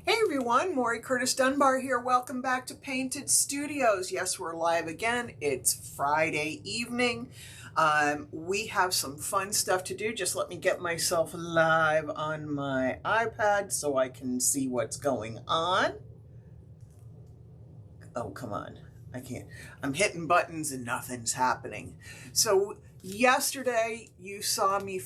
Hey everyone, Maury Curtis Dunbar here. Welcome back to Painted Studios. Yes, we're live again. It's Friday evening. We have some fun stuff to do. Just let me get myself live on my iPad so I can see what's going on. Oh, come on. I can't. I'm hitting buttons and nothing's happening. So yesterday you saw me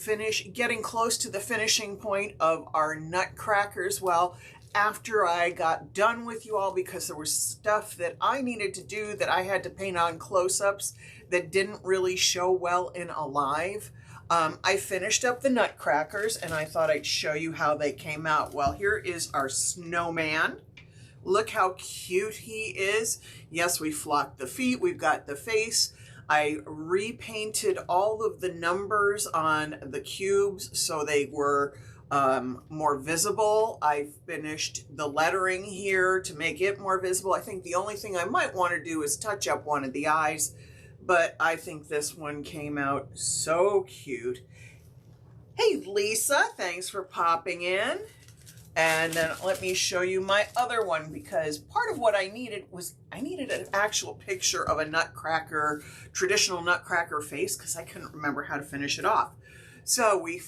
getting close to the finishing point of our nutcrackers. Well, after I got done with you all, because there was stuff that I needed to do that I had to paint on close-ups that didn't really show well in alive, I finished up the nutcrackers and I thought I'd show you how they came out. Well, here is our snowman. Look how cute he is. Yes, we flocked the feet. We've got the face. I repainted all of the numbers on the cubes so they were more visible. I finished the lettering here to make it more visible. I think the only thing I might want to do is touch up one of the eyes, but I think this one came out so cute. Hey Lisa, thanks for popping in. And then let me show you my other one, because part of what I needed was an actual picture of a nutcracker, traditional nutcracker face, because I couldn't remember how to finish it off. So we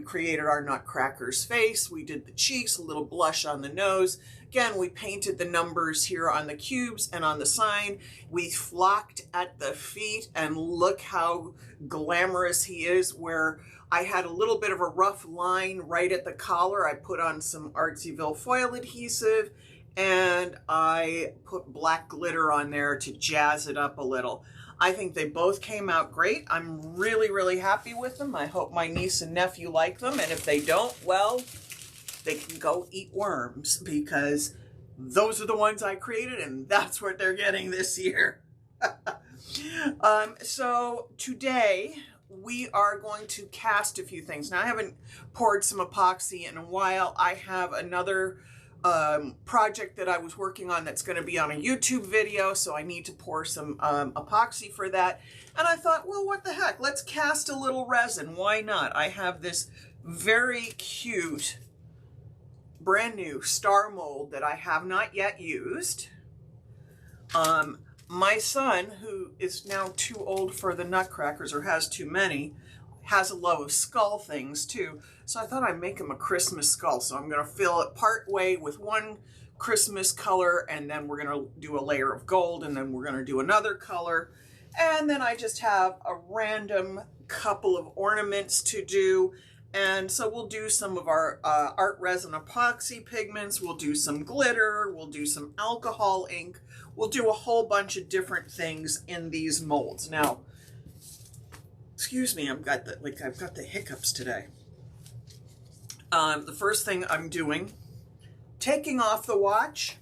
created our nutcracker's face. We did the cheeks, a little blush on the nose. Again, we painted the numbers here on the cubes and on the sign. We flocked at the feet, and look how glamorous he is, where I had a little bit of a rough line right at the collar. I put on some Artsyville foil adhesive and I put black glitter on there to jazz it up a little. I think they both came out great. I'm really, really happy with them. I hope my niece and nephew like them. And if they don't, well, they can go eat worms, because those are the ones I created and that's what they're getting this year. So today we are going to cast a few things. Now, I haven't poured some epoxy in a while. I have another project that I was working on that's going to be on a YouTube video, so I need to pour some epoxy for that. And I thought, well, what the heck? Let's cast a little resin. Why not? I have this very cute, brand new star mold that I have not yet used. My son, who is now too old for the nutcrackers, or has too many, has a love of skull things too. So I thought I'd make him a Christmas skull. So I'm going to fill it part way with one Christmas color, and then we're going to do a layer of gold, and then we're going to do another color. And then I just have a random couple of ornaments to do. And so we'll do some of our art resin epoxy pigments. We'll do some glitter. We'll do some alcohol ink. We'll do a whole bunch of different things in these molds. Now, excuse me, I've got the hiccups today. The first thing I'm doing, taking off the watch,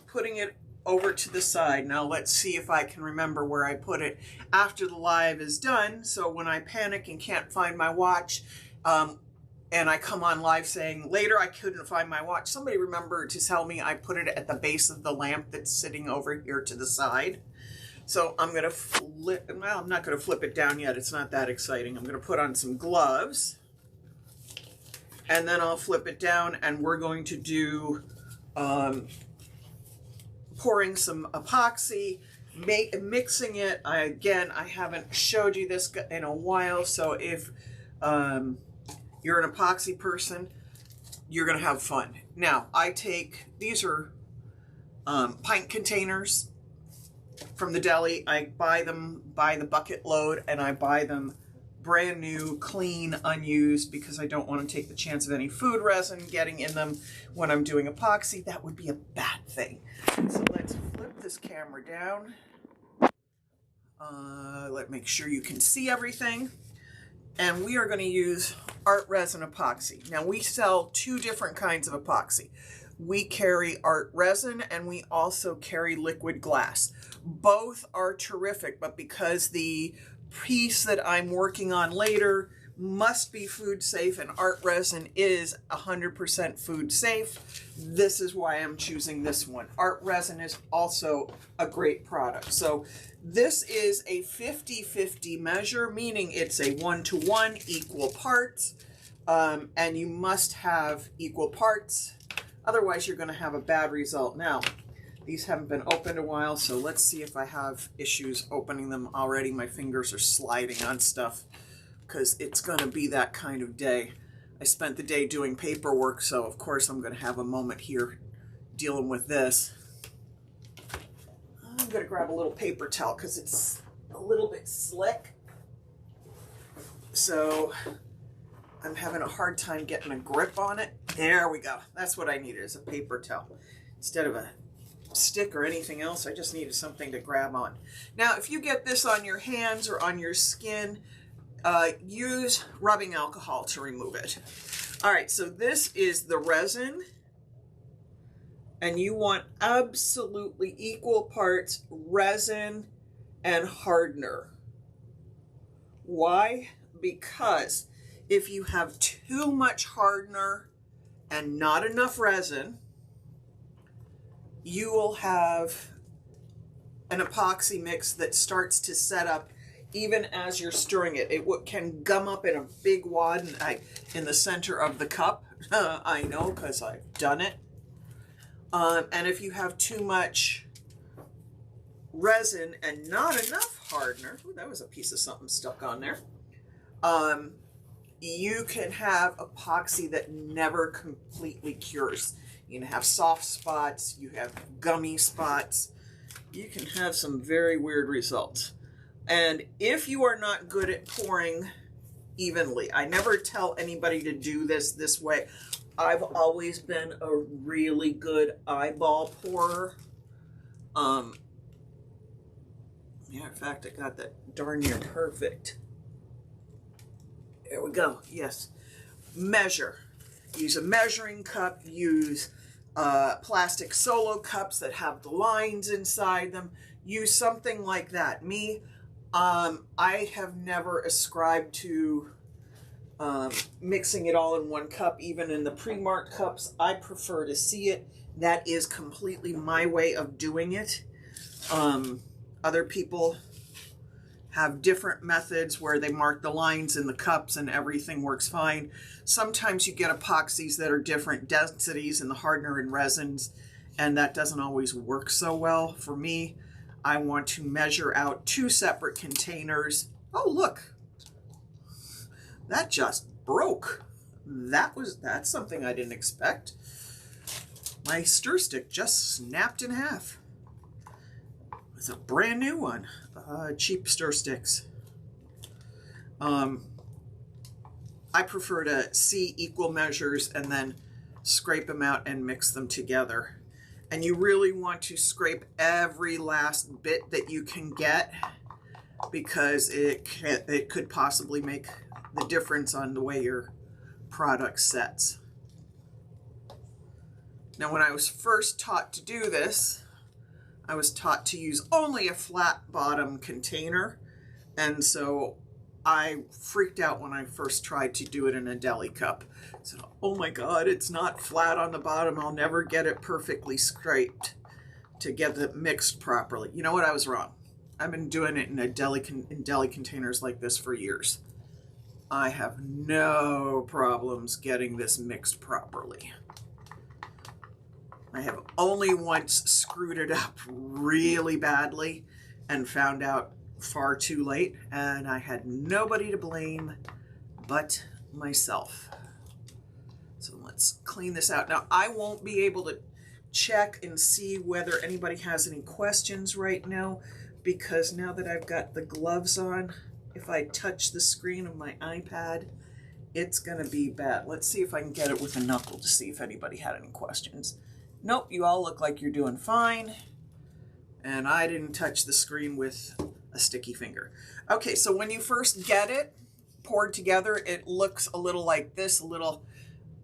putting it over to the side. Now let's see if I can remember where I put it after the live is done. So when I panic and can't find my watch, and I come on live saying, later I couldn't find my watch, somebody remember to tell me I put it at the base of the lamp that's sitting over here to the side. So I'm going to flip, well, I'm not going to flip it down yet. It's not that exciting. I'm going to put on some gloves, and then I'll flip it down, and we're going to do pouring some epoxy, mixing it. I haven't showed you this in a while, so if you're an epoxy person, you're going to have fun. Now, these are pint containers from the deli. I buy them by the bucket load, and I buy them brand new, clean, unused, because I don't want to take the chance of any food resin getting in them when I'm doing epoxy. That would be a bad thing. So let's flip this camera down. Let's make sure you can see everything. And we are going to use art resin epoxy. Now, we sell two different kinds of epoxy. We carry art resin, and we also carry liquid glass. Both are terrific, but because the piece that I'm working on later must be food safe, and art resin is 100% food safe, this is why I'm choosing this one. Art resin is also a great product. So this is a 50-50 measure, meaning it's a 1-to-1 equal parts, and you must have equal parts. Otherwise, you're going to have a bad result. Now, these haven't been opened a while, so let's see if I have issues opening them already. My fingers are sliding on stuff because it's going to be that kind of day. I spent the day doing paperwork, so of course I'm going to have a moment here dealing with this. I'm going to grab a little paper towel because it's a little bit slick. So I'm having a hard time getting a grip on it. There we go. That's what I needed, is a paper towel. Instead of a stick or anything else, I just needed something to grab on. Now, if you get this on your hands or on your skin, use rubbing alcohol to remove it. All right, so this is the resin, and you want absolutely equal parts resin and hardener. Why? Because if you have too much hardener and not enough resin, you will have an epoxy mix that starts to set up even as you're stirring it. It can gum up in a big wad in the center of the cup. I know because I've done it. And if you have too much resin and not enough hardener, ooh, that was a piece of something stuck on there, you can have epoxy that never completely cures. You can have soft spots, you have gummy spots, you can have some very weird results. And if you are not good at pouring evenly, I never tell anybody to do this way. I've always been a really good eyeball pourer. Matter of fact, I got that darn near perfect. There we go. Yes. Measure. Use a measuring cup. Use plastic solo cups that have the lines inside them. Use something like that. Me, I have never ascribed to mixing it all in one cup. Even in the pre-marked cups, I prefer to see it. That is completely my way of doing it. Other people have different methods where they mark the lines in the cups and everything works fine. Sometimes you get epoxies that are different densities in the hardener and resins, and that doesn't always work so well. For me, I want to measure out 2 separate containers. Oh, look, that just broke. That's something I didn't expect. My stir stick just snapped in half. It's a brand new one. Cheap stir sticks. I prefer to see equal measures and then scrape them out and mix them together. And you really want to scrape every last bit that you can get, because it could possibly make the difference on the way your product sets. Now, when I was first taught to do this, I was taught to use only a flat bottom container, and so I freaked out when I first tried to do it in a deli cup. So, oh my God, it's not flat on the bottom. I'll never get it perfectly scraped to get it mixed properly. You know what? I was wrong. I've been doing it in deli containers like this for years. I have no problems getting this mixed properly. I have only once screwed it up really badly and found out far too late, and I had nobody to blame but myself. So let's clean this out. Now, I won't be able to check and see whether anybody has any questions right now, because now that I've got the gloves on, if I touch the screen of my iPad, it's gonna be bad. Let's see if I can get it with a knuckle to see if anybody had any questions. Nope, you all look like you're doing fine. And I didn't touch the screen with a sticky finger. Okay, so when you first get it poured together, it looks a little like this, a little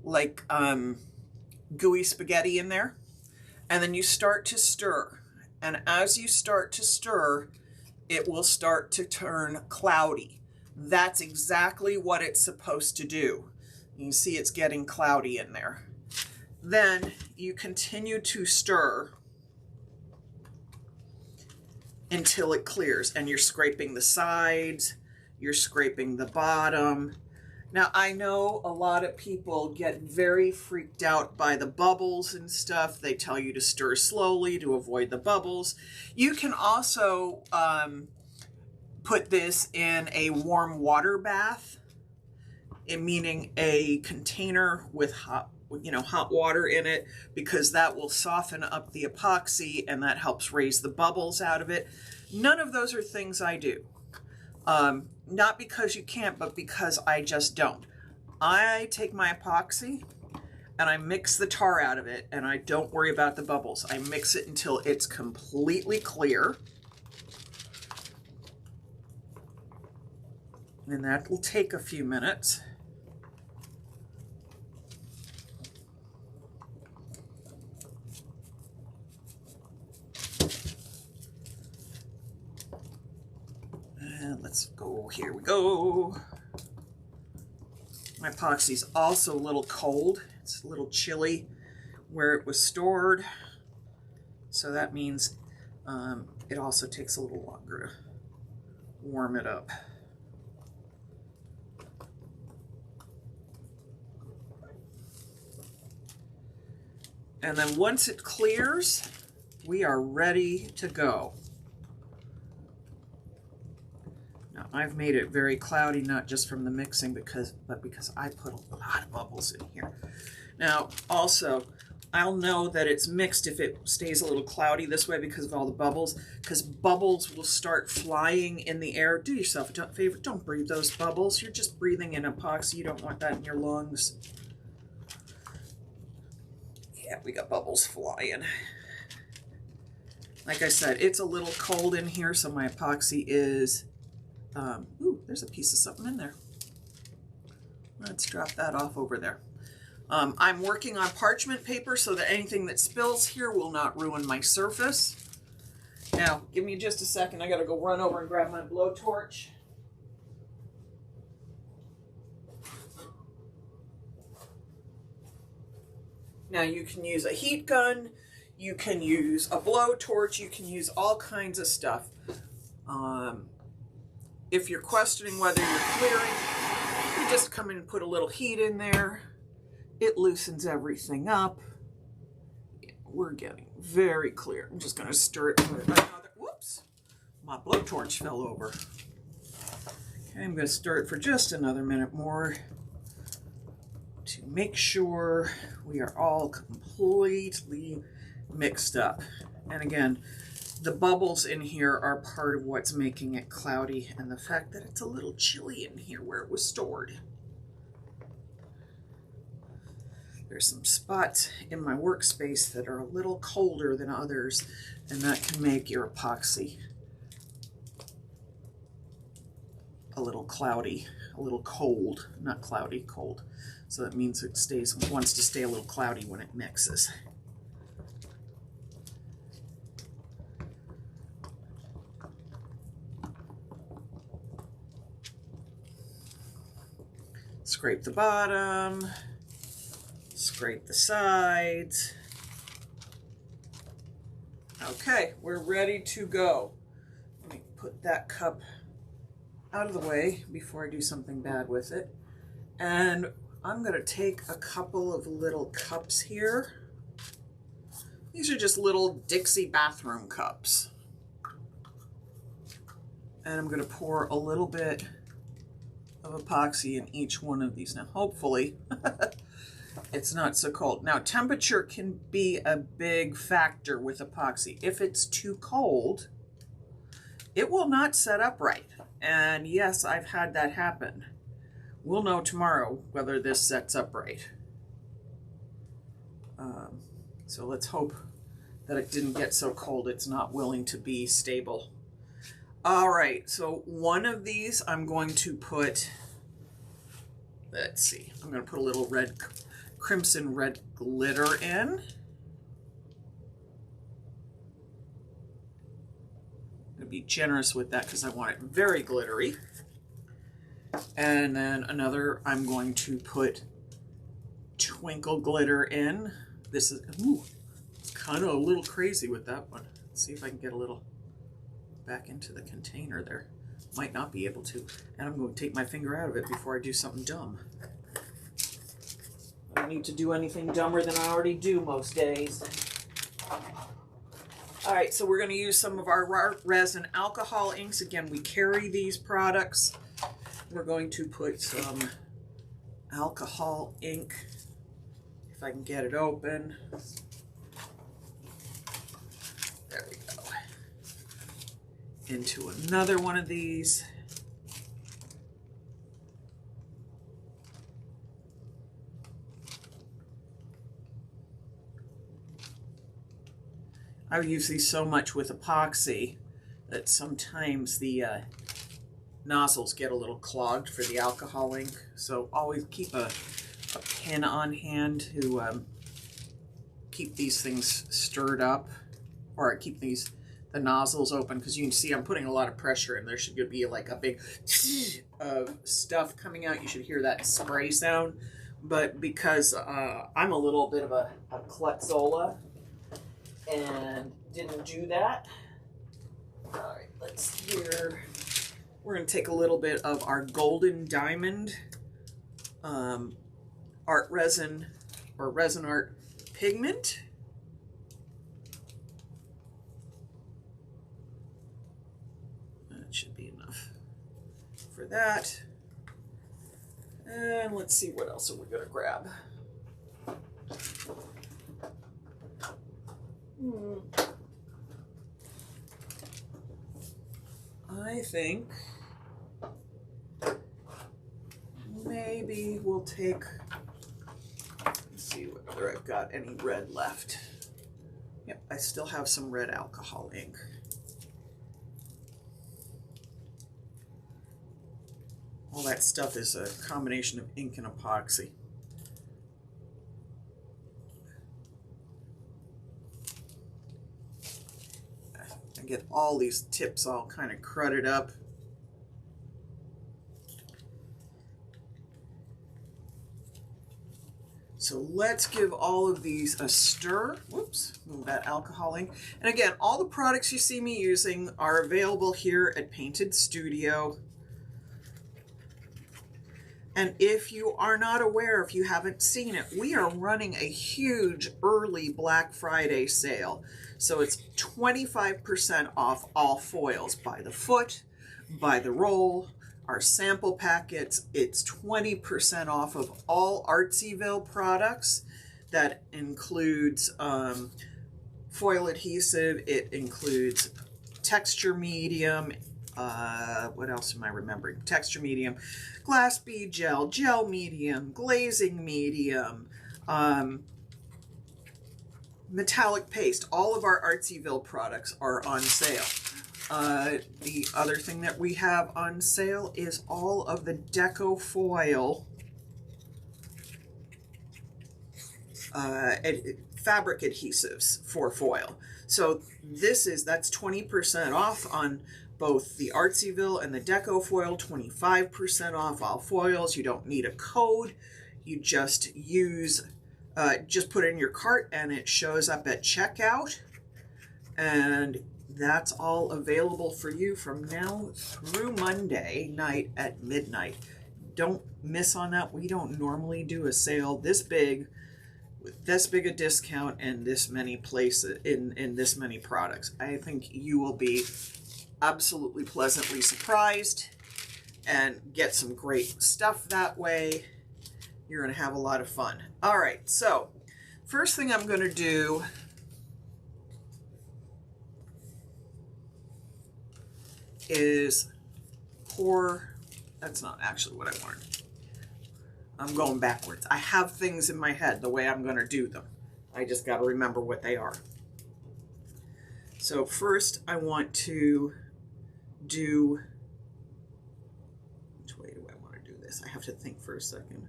like gooey spaghetti in there. And then you start to stir. And as you start to stir, it will start to turn cloudy. That's exactly what it's supposed to do. You can see it's getting cloudy in there. Then you continue to stir until it clears, and you're scraping the sides, you're scraping the bottom, Now, I know a lot of people get very freaked out by the bubbles and stuff. They tell you to stir slowly to avoid the bubbles. You can also put this in a warm water bath, meaning a container with hot water in it, because that will soften up the epoxy and that helps raise the bubbles out of it. None of those are things I do. Not because you can't, but because I just don't. I take my epoxy and I mix the tar out of it, and I don't worry about the bubbles. I mix it until it's completely clear. And that will take a few minutes. And let's go, here we go. My epoxy's also a little cold. It's a little chilly where it was stored. So that means it also takes a little longer to warm it up. And then once it clears, we are ready to go. Now, I've made it very cloudy, not just from the mixing, but because I put a lot of bubbles in here. Now, also, I'll know that it's mixed if it stays a little cloudy this way because of all the bubbles, because bubbles will start flying in the air. Do yourself a favor, don't breathe those bubbles. You're just breathing in epoxy. You don't want that in your lungs. Yeah, we got bubbles flying. Like I said, it's a little cold in here, so my epoxy is... ooh, there's a piece of something in there. Let's drop that off over there. I'm working on parchment paper so that anything that spills here will not ruin my surface. Now, give me just a second. I gotta go run over and grab my blowtorch. Now, you can use a heat gun, you can use a blowtorch, you can use all kinds of stuff. If you're questioning whether you're clearing, you just come in and put a little heat in there. It loosens everything up. We're getting very clear. I'm just going to stir it with another. Whoops, my blowtorch fell over. Okay, I'm going to stir it for just another minute more to make sure we are all completely mixed up. And again, the bubbles in here are part of what's making it cloudy, and the fact that it's a little chilly in here where it was stored. There's some spots in my workspace that are a little colder than others, and that can make your epoxy a little cloudy, a little cold, not cloudy, cold. So that means it wants to stay a little cloudy when it mixes. Scrape the bottom, scrape the sides. Okay, we're ready to go. Let me put that cup out of the way before I do something bad with it. And I'm going to take a couple of little cups here. These are just little Dixie bathroom cups. And I'm going to pour a little bit of epoxy in each one of these. Now, hopefully, it's not so cold. Now, temperature can be a big factor with epoxy. If it's too cold, it will not set up right. And yes, I've had that happen. We'll know tomorrow whether this sets up right. So let's hope that it didn't get so cold it's not willing to be stable. All right, so one of these I'm going to put, let's see, I'm going to put a little red, crimson red glitter in. I'm going to be generous with that because I want it very glittery. And then another, I'm going to put twinkle glitter in. This is, ooh, kind of a little crazy with that one. Let's see if I can get a little back into the container there. Might not be able to. And I'm going to take my finger out of it before I do something dumb. I don't need to do anything dumber than I already do most days. All right, so we're going to use some of our resin alcohol inks. Again, we carry these products. We're going to put some alcohol ink, if I can get it open. There we go. Into another one of these. I use these so much with epoxy that sometimes the nozzles get a little clogged for the alcohol ink. So always keep a pin on hand to keep these things stirred up, or keep the nozzles open, because you can see I'm putting a lot of pressure and there should be like a big of stuff coming out. You should hear that spray sound. But because I'm a little bit of a klutzola and didn't do that. All right, let's hear. We're going to take a little bit of our golden diamond art resin, or resin art pigment. That should be enough for that. And let's see, what else are we going to grab? I think maybe we'll take, let's see whether I've got any red left. Yep, I still have some red alcohol ink. All that stuff is a combination of ink and epoxy. I get all these tips all kind of crudded up. So let's give all of these a stir. Whoops, move that alcohol ink. And again, all the products you see me using are available here at Painted Studio. And if you are not aware, if you haven't seen it, we are running a huge early Black Friday sale. So it's 25% off all foils, by the foot, by the roll, our sample packets. It's 20% off of all Artsyville products. That includes foil adhesive, it includes texture medium, what else am I remembering? Texture medium, glass bead gel, gel medium, glazing medium, metallic paste. All of our Artsyville products are on sale. The other thing that we have on sale is all of the Deco foil fabric adhesives for foil. So that's 20% off on both the Artsyville and the Deco foil, 25% off all foils. You don't need a code. You just use, just put it in your cart and it shows up at checkout. And that's all available for you from now through Monday night at midnight. Don't miss on that. We don't normally do a sale this big, with this big a discount and this many places in this many products. I think you will be absolutely pleasantly surprised and get some great stuff that way. You're going to have a lot of fun. All right, so first thing I'm going to do is pour. That's not actually what I wanted. I'm going backwards. I have things in my head the way I'm going to do them. I just got to remember what they are. So first I want to do, which way do I want to do this? I have to think for a second.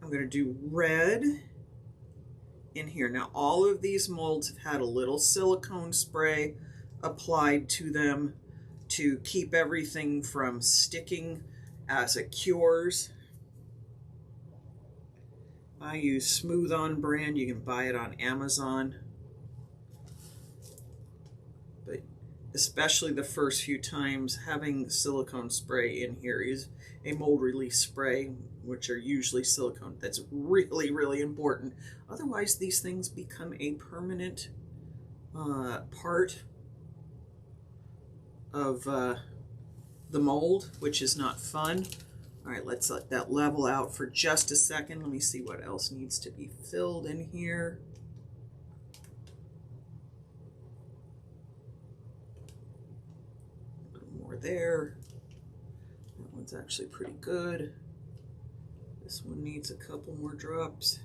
I'm going to do red in here. Now all of these molds have had a little silicone spray applied to them to keep everything from sticking as it cures. I use Smooth On brand. You can buy it on Amazon. But especially the first few times, having silicone spray in here is a mold release spray, which are usually silicone. That's really, really important. Otherwise, these things become a permanent part of the mold, which is not fun. All right, let's let that level out for just a second. Let me see what else needs to be filled in here. A little more there. That one's actually pretty good. This one needs a couple more drops.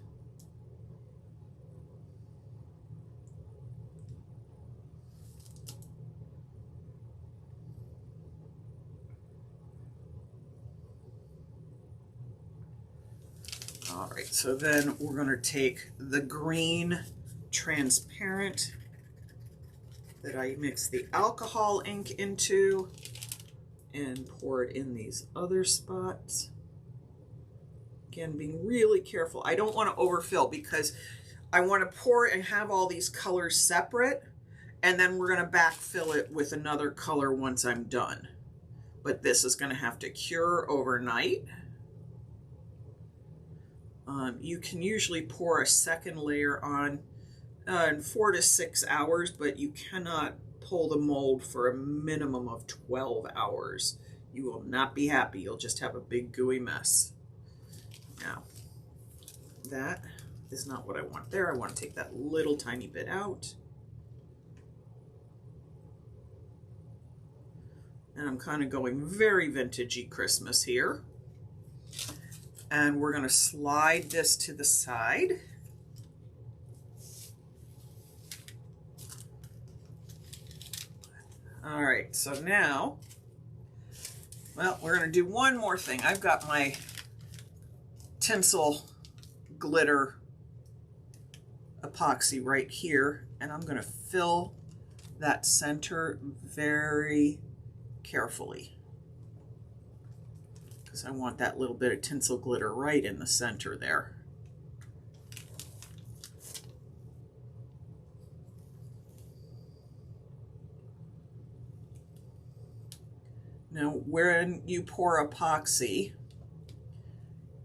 All right, so then we're going to take the green transparent that I mixed the alcohol ink into and pour it in these other spots. Again, being really careful. I don't want to overfill because I want to pour and have all these colors separate, and then we're going to backfill it with another color once I'm done. But this is going to have to cure overnight. You can usually pour a second layer on in 4 to 6 hours, but you cannot pull the mold for a minimum of 12 hours. You will not be happy. You'll just have a big gooey mess. Now, that is not what I want there. I want to take that little tiny bit out. And I'm kind of going very vintagey Christmas here. And we're going to slide this to the side. All right, so now, well, we're going to do one more thing. I've got my tinsel glitter epoxy right here, and I'm going to fill that center very carefully, because I want that little bit of tinsel glitter right in the center there. Now, when you pour epoxy,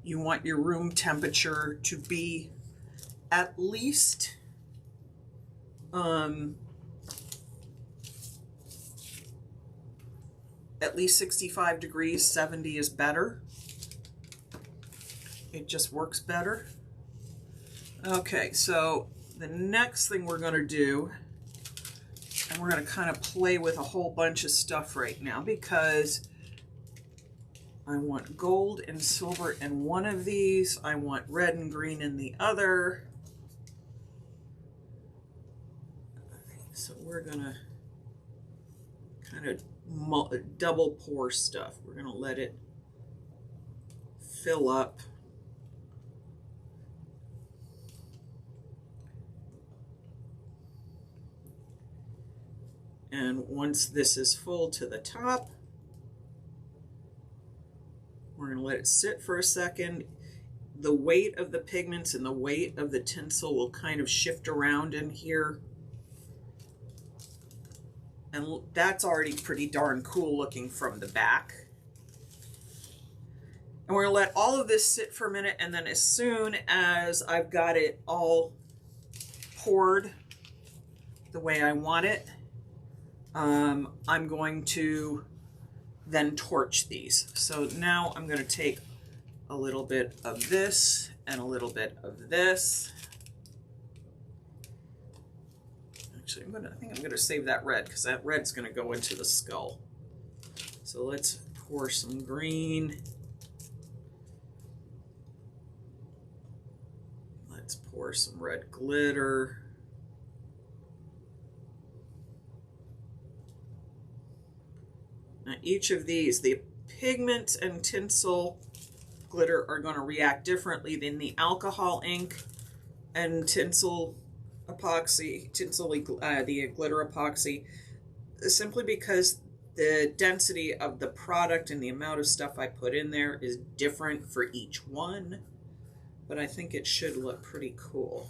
you want your room temperature to be at least at least 65 degrees. 70 is better. It just works better. Okay, so the next thing we're going to do, and we're going to kind of play with a whole bunch of stuff right now because I want gold and silver in one of these. I want red and green in the other. So we're going to kind of double pour stuff. We're going to let it fill up. And once this is full to the top, we're going to let it sit for a second. The weight of the pigments and the weight of the tinsel will kind of shift around in here. And that's already pretty darn cool looking from the back. And we're going to let all of this sit for a minute, and then as soon as I've got it all poured the way I want it, I'm going to then torch these. So now I'm going to take a little bit of this and a little bit of this. Actually, I think I'm going to save that red because that red's going to go into the skull. So let's pour some green. Let's pour some red glitter. Now each of these, the pigment and tinsel glitter are going to react differently than the alcohol ink and tinsel epoxy, the glitter epoxy, simply because the density of the product and the amount of stuff I put in there is different for each one, but I think it should look pretty cool.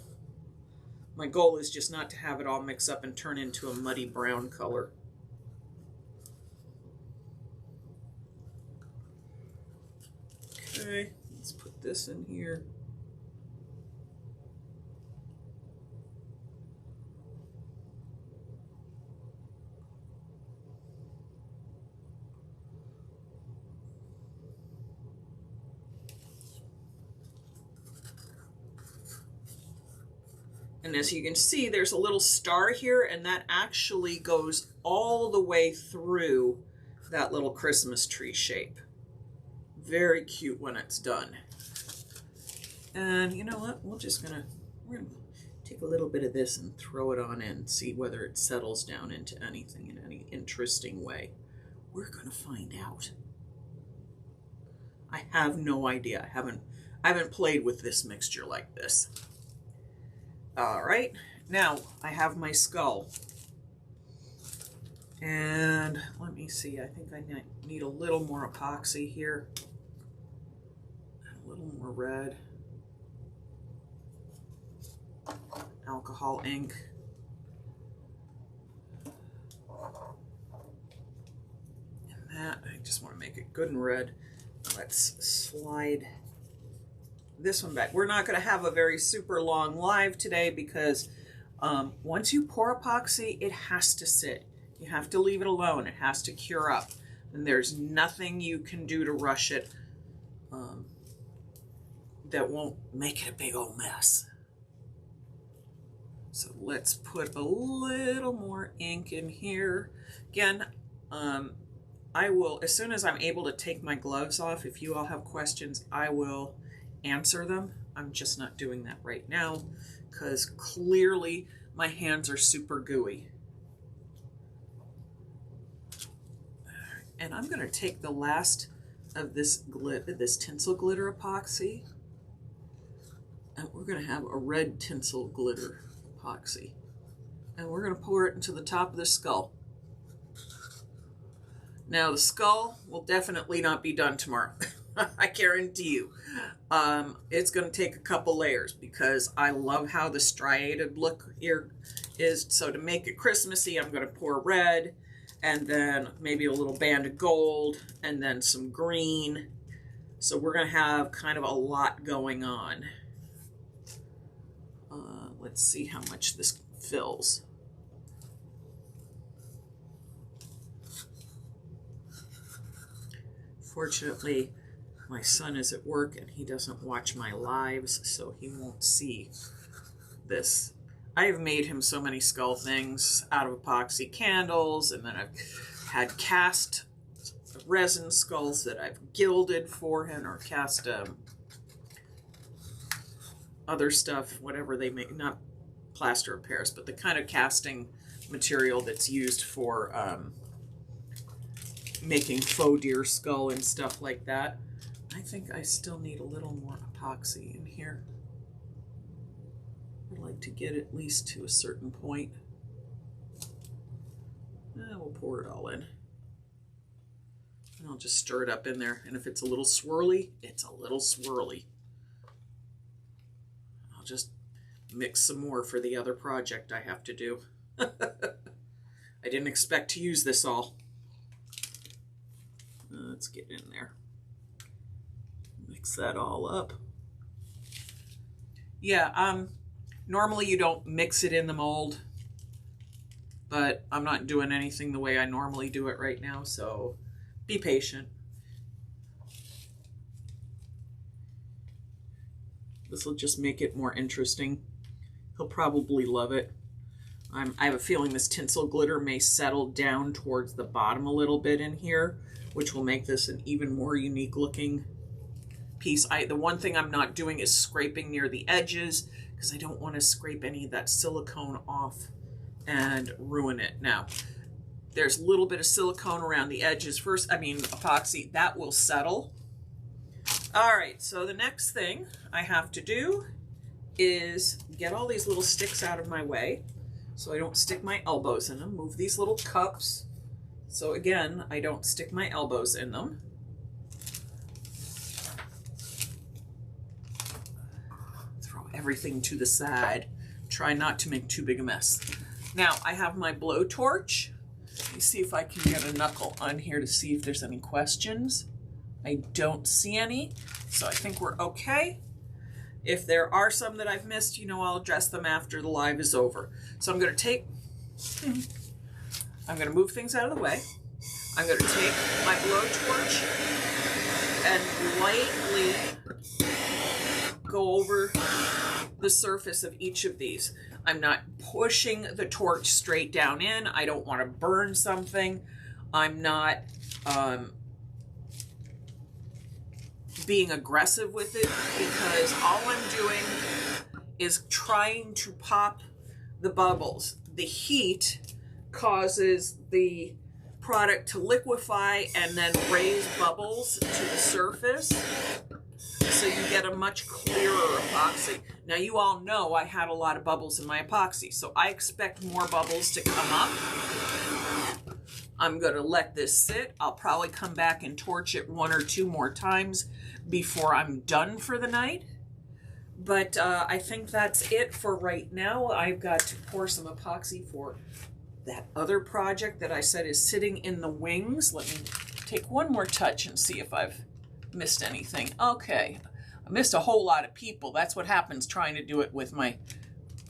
My goal is just not to have it all mix up and turn into a muddy brown color. Okay, let's put this in here. And as you can see, there's a little star here, and that actually goes all the way through that little Christmas tree shape. Very cute when it's done. And you know what? we're gonna take a little bit of this and throw it on in, see whether it settles down into anything in any interesting way. We're gonna find out. I have no idea. I haven't played with this mixture like this. All right, now I have my skull. And let me see, I think I need a little more epoxy here. A little more red. Alcohol ink. And that, I just want to make it good and red. Let's slide this one back. We're not going to have a very super long live today because once you pour epoxy, it has to sit. You have to leave it alone. It has to cure up. And there's nothing you can do to rush it that won't make it a big old mess. So let's put a little more ink in here. Again, I will, as soon as I'm able to take my gloves off, if you all have questions, I will answer them. I'm just not doing that right now because clearly my hands are super gooey. And I'm going to take the last of this tinsel glitter epoxy, and we're going to have a red tinsel glitter epoxy, and we're going to pour it into the top of the skull. Now the skull will definitely not be done tomorrow. I guarantee you. It's going to take a couple layers because I love how the striated look here is. So to make it Christmassy, I'm going to pour red and then maybe a little band of gold and then some green. So we're going to have kind of a lot going on. Let's see how much this fills. Fortunately, my son is at work and he doesn't watch my lives, so he won't see this. I have made him so many skull things out of epoxy candles, and then I've had cast resin skulls that I've gilded for him, or cast other stuff, whatever they make, not plaster of Paris, but the kind of casting material that's used for making faux deer skull and stuff like that. I think I still need a little more epoxy in here. I'd like to get at least to a certain point. We'll pour it all in. And I'll just stir it up in there. And if it's a little swirly, it's a little swirly. I'll just mix some more for the other project I have to do. I didn't expect to use this all. Let's get in there. Mix that all up. Yeah, normally you don't mix it in the mold, but I'm not doing anything the way I normally do it right now, so be patient. This will just make it more interesting. He'll probably love it. I have a feeling this tinsel glitter may settle down towards the bottom a little bit in here, which will make this an even more unique looking piece. The one thing I'm not doing is scraping near the edges because I don't want to scrape any of that silicone off and ruin it. Now, there's a little bit of silicone around the edges first, epoxy, that will settle. All right, so the next thing I have to do is get all these little sticks out of my way so I don't stick my elbows in them. Move these little cups so again, I don't stick my elbows in them. Throw everything to the side. Try not to make too big a mess. Now I have my blowtorch. Let me see if I can get a knuckle on here to see if there's any questions. I don't see any. So I think we're okay. If there are some that I've missed, I'll address them after the live is over. So I'm going to move things out of the way. I'm going to take my blowtorch and lightly go over the surface of each of these. I'm not pushing the torch straight down in. I don't want to burn something. I'm not being aggressive with it, because all I'm doing is trying to pop the bubbles. The heat causes the product to liquefy and then raise bubbles to the surface, so you get a much clearer epoxy. Now, you all know I had a lot of bubbles in my epoxy, so I expect more bubbles to come up. I'm going to let this sit. I'll probably come back and torch it 1 or 2 more times before I'm done for the night. But I think that's it for right now. I've got to pour some epoxy for that other project that I said is sitting in the wings. Let me take one more touch and see if I've missed anything. Okay, I missed a whole lot of people. That's what happens trying to do it with my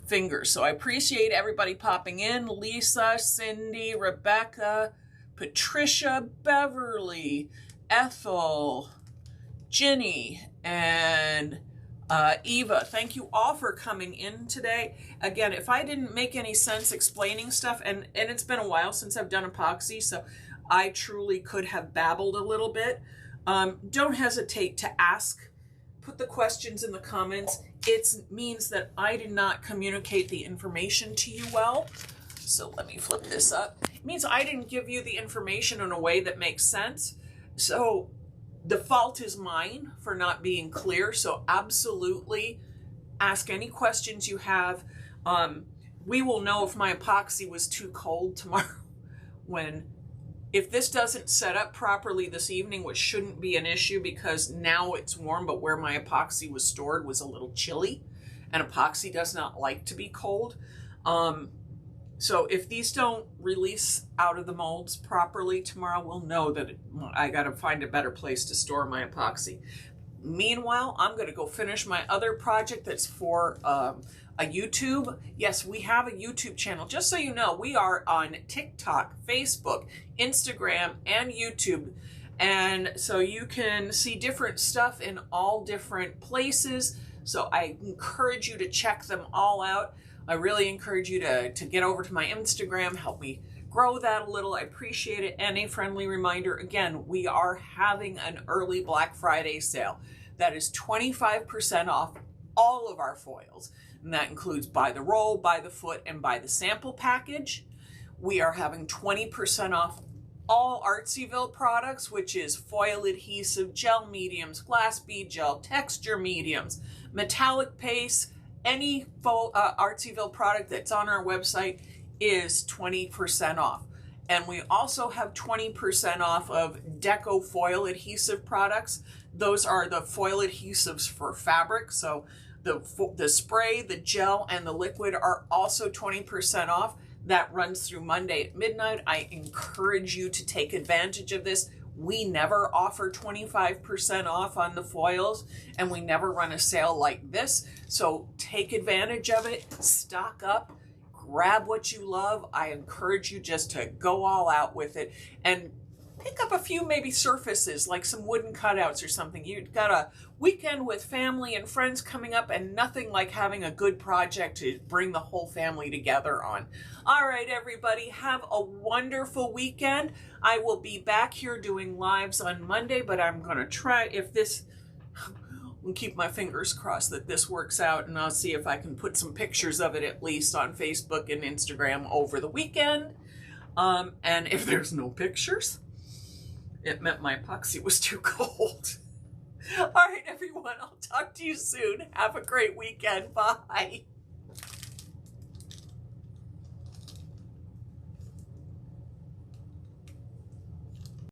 fingers. So I appreciate everybody popping in. Lisa, Cindy, Rebecca, Patricia, Beverly, Ethel, Ginny, and Eva. Thank you all for coming in today. Again, if I didn't make any sense explaining stuff, and it's been a while since I've done epoxy, so I truly could have babbled a little bit. Don't hesitate to ask. Put the questions in the comments. It means that I did not communicate the information to you well. So let me flip this up. It means I didn't give you the information in a way that makes sense. So the fault is mine for not being clear. So absolutely ask any questions you have. We will know if my epoxy was too cold tomorrow if this doesn't set up properly this evening, which shouldn't be an issue because now it's warm, but where my epoxy was stored was a little chilly, and epoxy does not like to be cold. So if these don't release out of the molds properly tomorrow, we'll know that I got to find a better place to store my epoxy. Meanwhile, I'm going to go finish my other project that's for a YouTube. Yes, we have a YouTube channel. Just so you know, we are on TikTok, Facebook, Instagram, and YouTube. And so you can see different stuff in all different places. So I encourage you to check them all out. I really encourage you to get over to my Instagram, help me grow that a little. I appreciate it. And a friendly reminder, again, we are having an early Black Friday sale. That is 25% off all of our foils. And that includes by the roll, by the foot, and by the sample package. We are having 20% off all Artsyville products, which is foil adhesive, gel mediums, glass bead gel, texture mediums, metallic paste. Any Artsyville product that's on our website is 20% off. And we also have 20% off of Deco foil adhesive products. Those are the foil adhesives for fabric. So the spray, the gel, and the liquid are also 20% off. That runs through Monday at midnight. I encourage you to take advantage of this. We never offer 25% off on the foils, and we never run a sale like this. So take advantage of it, stock up, grab what you love. I encourage you just to go all out with it and pick up a few maybe surfaces like some wooden cutouts or something. You've got a weekend with family and friends coming up, and nothing like having a good project to bring the whole family together on. All right, everybody, have a wonderful weekend. I will be back here doing lives on Monday, but I'm going to try, if this, I'll keep my fingers crossed that this works out, and I'll see if I can put some pictures of it at least on Facebook and Instagram over the weekend. And if there's no pictures, it meant my epoxy was too cold. All right, everyone, I'll talk to you soon. Have a great weekend. Bye.